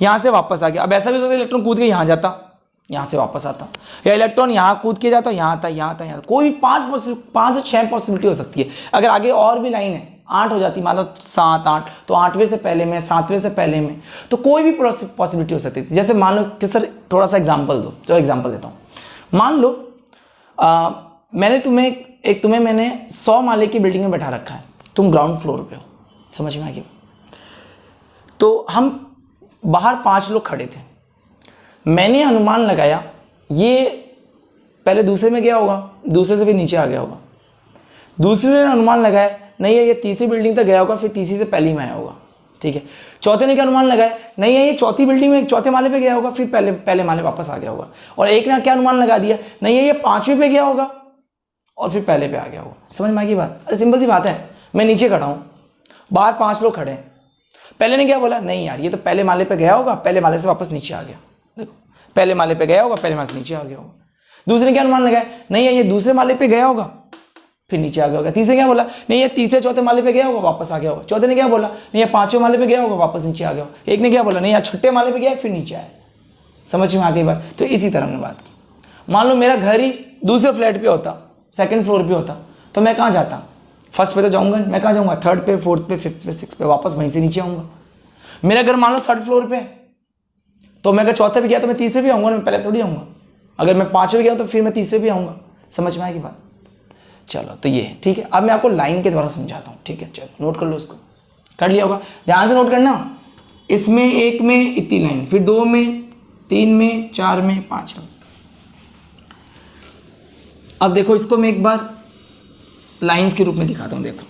यहाँ से वापस आ गया। अब ऐसा भी सकता है इलेक्ट्रॉन कूद के यहाँ जाता, यहाँ से वापस आता, या इलेक्ट्रॉन यहाँ कूद के जाता, यहाँ आता, यहाँ आता, यहाँ, कोई भी 5 से 6 पॉसिबिलिटी हो सकती है। अगर आगे और भी लाइन है 8 हो जाती, मान लो 7 8, तो 8वें से पहले में, 7वें से पहले में, तो कोई भी पॉसिबिलिटी हो सकती थी। जैसे मान लो कि सर थोड़ा सा एग्जाम्पल दो, चलो एग्जाम्पल देता हूँ। मान लो मैंने तुम्हें मैंने 100 माले की बिल्डिंग में बैठा रखा है, तुम ग्राउंड फ्लोर पे हो, समझ में आ गया। तो हम बाहर 5 लोग खड़े थे, मैंने अनुमान लगाया ये पहले दूसरे में गया होगा, दूसरे से फिर नीचे आ गया होगा। दूसरे ने अनुमान लगाया नहीं है ये तीसरी बिल्डिंग तक गया होगा, फिर तीसरी से पहली में आया होगा, ठीक है। चौथे ने क्या अनुमान लगाया नहीं है ये चौथी बिल्डिंग में चौथे माले पे गया होगा, फिर पहले माले वापस आ गया होगा। और एक ने क्या अनुमान लगा दिया नहीं है ये 5वें पे गया होगा और फिर पहले पे आ गया होगा। समझ में आ गई बात? अरे सिंपल सी बात है, मैं नीचे खड़ा हूँ, बाहर 5 लोग खड़े हैं, पहले ने क्या बोला नहीं यार ये तो पहले माले पे गया होगा, पहले माले से वापस नीचे आ गया। देखो पहले माले पे गया होगा, पहले माले से नीचे आ गया होगा। दूसरे ने क्या अनुमान लगाया नहीं है ये दूसरे माले पे गया होगा, फिर नीचे आ गया होगा। तीसरे क्या बोला नहीं ये तीसरे चौथे माले पे गया होगा, वापस आ गया होगा। चौथे ने क्या बोला नहीं ये 5वें माले पे गया होगा, वापस नीचे आ गया होगा। एक ने क्या बोला नहीं यार 6ठे माले पे गया फिर नीचे आया। समझ में आ गई बात? तो इसी तरह हमने बात की। मान लो मेरा घर ही दूसरे फ्लैट पे होता, 2nd फ्लोर पे होता, तो मैं कहाँ जाता? फर्स्ट पे तो जाऊँगा, मैं कहाँ जाऊँगा? 3rd पे, 4th पे, 5th पे, 6th पे, वापस वहीं से नीचे आऊँगा। मेरा घर मान लो 3rd फ्लोर पे, तो मैं अगर चौथे पे गया तो मैं तीसरे भी आऊँगा, मैं पहले थोड़ी आऊँगा। अगर मैं 5वें गया तो फिर मैं तीसरे भी आऊँगा। समझ में आएगी बात? चलो तो ये ठीक है। अब मैं आपको लाइन के द्वारा समझाता हूँ, ठीक है। चलो नोट कर लो, इसको कर लिया होगा, ध्यान से नोट करना। इसमें 1 में इतनी लाइन, फिर 2 में, 3 में, 4 में, 5 में। अब देखो इसको मैं एक बार लाइंस के रूप में दिखाता हूँ। देखो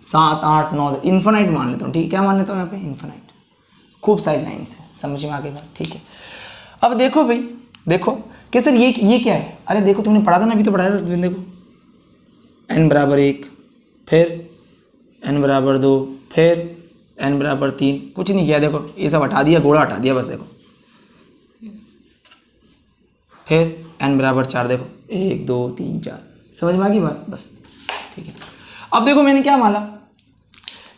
सात, 8, 9, इन्फिनाइट मान लेता हूँ, ठीक है। क्या मान लेता हूँ यहाँ पे? इन्फिनाइट। खूब सारी लाइन्स है, समझ में आ गई बात, ठीक है। अब देखो भाई, देखो कि सर ये क्या है? अरे देखो तुमने पढ़ा था ना, अभी तो पढ़ाया था तुमने। देखो n बराबर 1, फिर n बराबर 2, फिर n बराबर 3, कुछ नहीं किया। देखो ये सब हटा दिया, घोड़ा हटा दिया बस। देखो फिर n बराबर 4, देखो 1, 2, 3, 4। समझ में आ गई बात? बस ठीक है। अब देखो मैंने क्या माना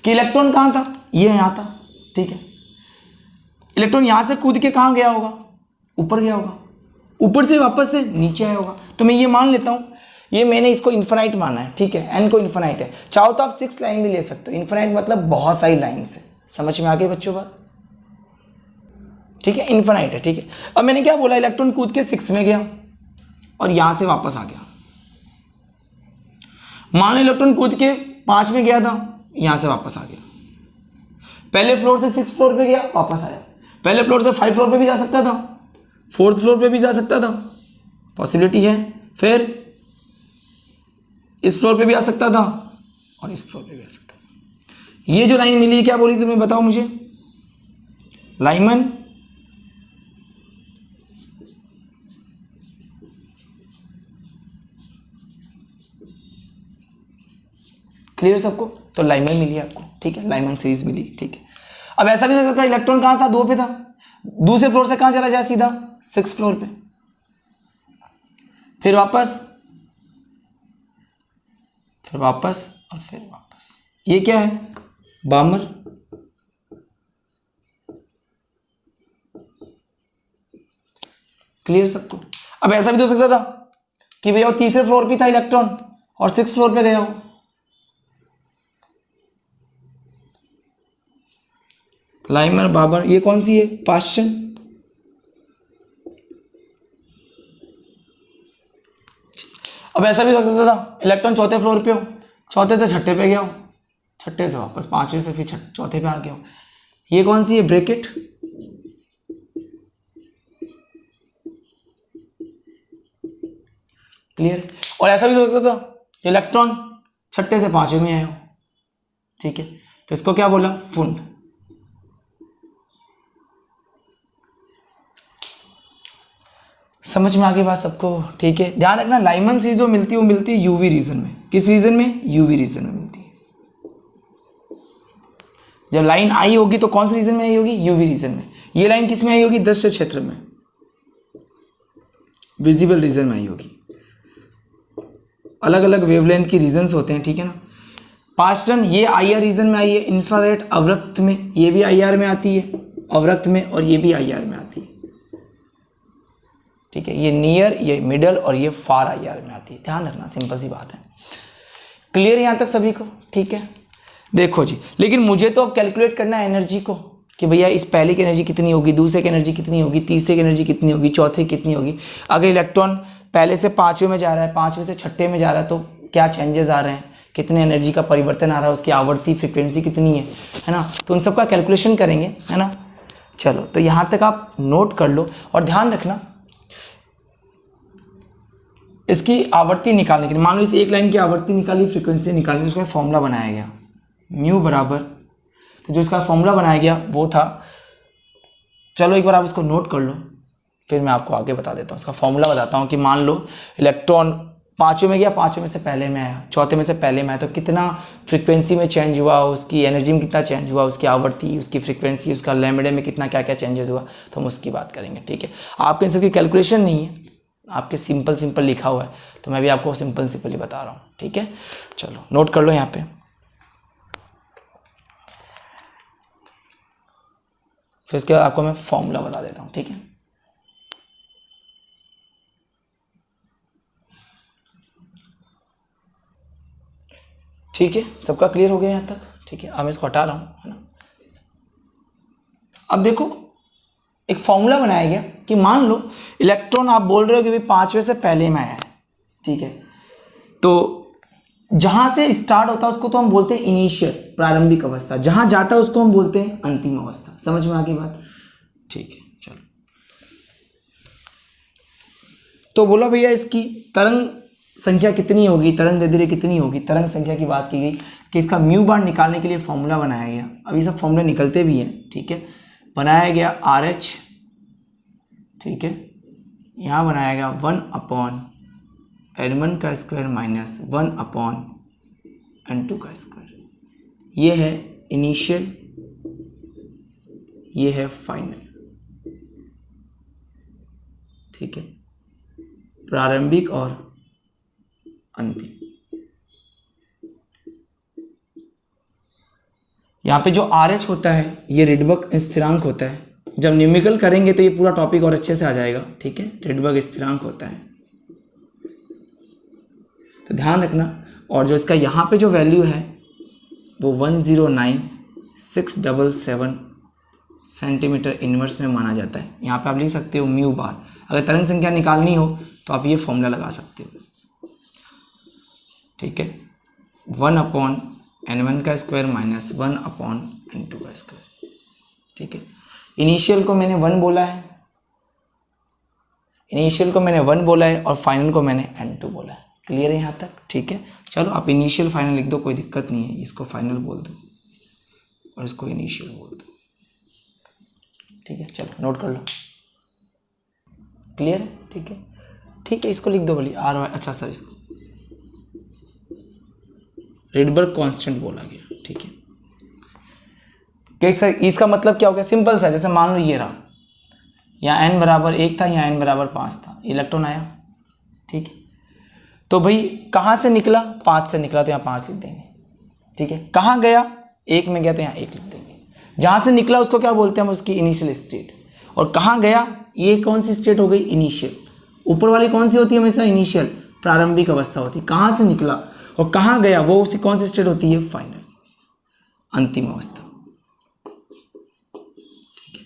कि इलेक्ट्रॉन कहाँ था? ये यहाँ था, ठीक है। इलेक्ट्रॉन यहाँ से कूद के कहाँ गया होगा? ऊपर गया होगा, ऊपर से वापस से नीचे आया होगा। तो मैं ये मान लेता हूँ, ये मैंने इसको इन्फिनाइट माना है, ठीक है। n को इन्फिनाइट है, चाहो तो आप 6 लाइन भी ले सकते हो। इन्फिनाइट मतलब बहुत सारी लाइन्स है। समझ में आ गई बच्चों बात? ठीक है, इन्फिनाइट है, ठीक है। अब मैंने क्या बोला, इलेक्ट्रॉन कूद के 6 में गया और यहां से वापस आ गया। मान लो इलेक्ट्रॉन कूद के 5 में गया था, यहां से वापस आ गया। पहले फ्लोर से 6th फ्लोर पे गया, वापस आया। पहले फ्लोर से 5 फ्लोर पे भी जा सकता था, 4th फ्लोर पे भी जा सकता था, पॉसिबिलिटी है। फिर इस फ्लोर पे भी आ सकता था और इस फ्लोर पे भी आ सकता था। ये जो लाइन मिली क्या बोली तुम्हें बताओ मुझे? लाइमन क्लियर सबको? तो लाइमन मिली आपको, ठीक है। लाइमन सीरीज मिली, ठीक है। अब ऐसा भी हो सकता था इलेक्ट्रॉन कहाँ था? 2 पे था, दूसरे फ्लोर से कहाँ चला जाए? सीधा 6th फ्लोर पे, फिर वापस, फिर वापस और फिर वापस। ये क्या है? बामर। क्लियर सबको? अब ऐसा भी तो हो सकता था कि भैया वो तीसरे फ्लोर पे था इलेक्ट्रॉन और 6th फ्लोर पे गया हो। लाइमर, बाबर, ये कौन सी है? पाश्चन। अब ऐसा भी हो सकता था इलेक्ट्रॉन 4थे फ्लोर पे हो, 4थे से 6ठे पे गया हो, 6ठे से वापस 5वें से फिर 4थे पे आ गया हो। ये कौन सी है? ब्रैकेट। क्लियर? और ऐसा भी हो सकता था इलेक्ट्रॉन 6ठे से 5वें में आया हो, ठीक है। तो इसको क्या बोला? फुंड। समझ में आ गई बात सबको? ठीक है। ध्यान रखना, लाइमन सीरीज जो मिलती है वो मिलती है यूवी रीजन में। किस रीजन में? यूवी रीजन में मिलती है। जब लाइन आई होगी तो कौन से रीजन में आई होगी? यूवी रीजन में। ये लाइन किस में आई होगी? दृश्य क्षेत्र में, विजिबल रीजन में आई होगी। अलग अलग वेवलेंथ की रीजन्स होते हैं, ठीक है ना। पास्टर्न ये IR रीजन में आई है, इंफ्रारेड अवरक्त में, ये भी IR में आती है अवरक्त में, और ये भी IR में आती है, ठीक है। ये नियर, ये मिडल और ये फार IR में आती है, ध्यान रखना, सिंपल सी बात है। क्लियर यहाँ तक सभी को, ठीक है। देखो जी, लेकिन मुझे तो अब कैलकुलेट करना है एनर्जी को कि भैया इस पहले की एनर्जी कितनी होगी, दूसरे की एनर्जी कितनी होगी, तीसरे की एनर्जी कितनी होगी, चौथे की कितनी होगी। अगर इलेक्ट्रॉन पहले से पाँचवें में जा रहा है, पाँचवें से छठे में जा रहा है, तो क्या चेंजेस आ रहे हैं, कितने एनर्जी का परिवर्तन आ रहा है, उसकी आवर्ती फ्रिक्वेंसी कितनी है ना। तो उन सब का कैलकुलेशन करेंगे, है ना। चलो, तो यहाँ तक आप नोट कर लो और ध्यान रखना इसकी आवर्ती निकालने के लिए। मान लो इस एक लाइन की आवर्ती निकाली, फ्रिक्वेंसी निकालनी, उसका फॉर्मूला बनाया गया म्यू बराबर, तो जो इसका फॉर्मूला बनाया गया वो था, चलो एक बार आप इसको नोट कर लो, फिर मैं आपको आगे बता देता हूँ। इसका फॉर्मूला बताता हूँ कि मान लो इलेक्ट्रॉन पाँचवें में गया, पाँचवें में से पहले में आया, चौथे में से पहले में आया, तो कितना फ्रिक्वेंसी में चेंज हुआ, उसकी एनर्जी में कितना चेंज हुआ, उसकी आवर्ती, उसकी फ्रिक्वेंसी, उसका लैम्बडे में कितना क्या क्या चेंजेस हुआ, तो हम उसकी बात करेंगे, ठीक है। आपके इन सबकी कैलकुलेशन नहीं है, आपके सिंपल लिखा हुआ है, तो मैं भी आपको सिंपल ही बता रहा हूँ, ठीक है। चलो नोट कर लो यहाँ पे, फिर इसके बाद आपको मैं फॉर्मूला बता देता हूँ, ठीक है। ठीक है, सबका क्लियर हो गया यहाँ तक, ठीक है। अब मैं इसको हटा रहा हूँ, है ना। अब देखो, एक फॉर्मूला बनाया गया कि मान लो इलेक्ट्रॉन आप बोल रहे हो कि भाई पाँचवें से पहले में आया है, ठीक है। तो जहाँ से स्टार्ट होता है उसको तो हम बोलते हैं इनिशियल, प्रारंभिक अवस्था, जहाँ जाता है उसको हम बोलते हैं अंतिम अवस्था। समझ में आ गई बात, ठीक है। चलो, तो बोला भैया इसकी तरंग संख्या कितनी होगी, तरंग दैर्ध्य कितनी होगी, तरंग संख्या की बात की गई कि इसका म्यू बार निकालने के लिए फॉर्मूला बनाया गया। अब ये सब फॉर्मूले निकलते भी हैं, ठीक है। बनाया गया RH, ठीक है। यहाँ बनाया गया 1/N1 का स्क्वायर माइनस 1/N2 का स्क्वायर। ये है इनिशियल, ये है फाइनल, ठीक है, प्रारंभिक और अंतिम। यहाँ पे जो RH होता है ये रिडबर्ग स्थिरांक होता है। जब न्यूमेरिकल करेंगे तो ये पूरा टॉपिक और अच्छे से आ जाएगा, ठीक है। रिडबर्ग स्थिरांक होता है, तो ध्यान रखना। और जो इसका यहाँ पे जो वैल्यू है वो 109,677 सेंटीमीटर इनवर्स में माना जाता है। यहाँ पे आप लिख सकते हो म्यू बार। अगर तरंग संख्या निकालनी हो तो आप ये फॉर्मूला लगा सकते हो, ठीक है। 1/N1 का स्क्वायर माइनस 1/N2 का स्क्वायर, ठीक है। इनिशियल को मैंने 1 बोला है, और फाइनल को मैंने N2 बोला है। क्लियर है यहाँ तक, ठीक है। चलो आप इनिशियल फाइनल लिख दो, कोई दिक्कत नहीं है। इसको फाइनल बोल दो और इसको इनिशियल बोल दो, ठीक है। चलो नोट कर लो, क्लियर है, ठीक है। ठीक है, इसको लिख दो बोलिए R, अच्छा सर, इसको रिडबर्ग कांस्टेंट बोला गया, ठीक है। कि सर इसका मतलब क्या हो गया, सिंपल सा। जैसे मान लो ये रहा, यहाँ n बराबर 1 था, यहाँ n बराबर 5 था, इलेक्ट्रॉन आया, ठीक है। तो भाई कहाँ से निकला, 5 से निकला, तो यहाँ 5 लिख देंगे, ठीक है। कहाँ गया, 1 में गया, तो यहाँ 1 लिख देंगे। जहाँ से निकला उसको क्या बोलते हैं हम, उसकी इनिशियल स्टेट। और कहाँ गया, ये कौन सी स्टेट हो गई, इनिशियल। ऊपर वाली कौन सी होती है हमेशा, इनिशियल, प्रारंभिक अवस्था होती है। कहाँ से निकला और कहाँ गया, वो उसी कौन सी स्टेट होती है, फाइनल, अंतिम अवस्था, ठीक है।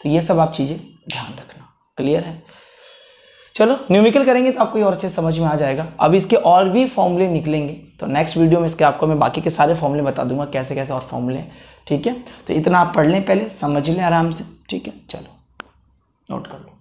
तो ये सब आप चीज़ें ध्यान रखना, क्लियर है। चलो न्यूमेरिकल करेंगे तो आपको ये और अच्छे समझ में आ जाएगा। अब इसके और भी फॉर्मूले निकलेंगे, तो नेक्स्ट वीडियो में इसके आपको मैं बाकी के सारे फॉर्मूले बता दूंगा, कैसे कैसे और फॉर्मूले, ठीक है। तो इतना आप पढ़ लें, पहले समझ लें आराम से, ठीक है। चलो नोट कर लो।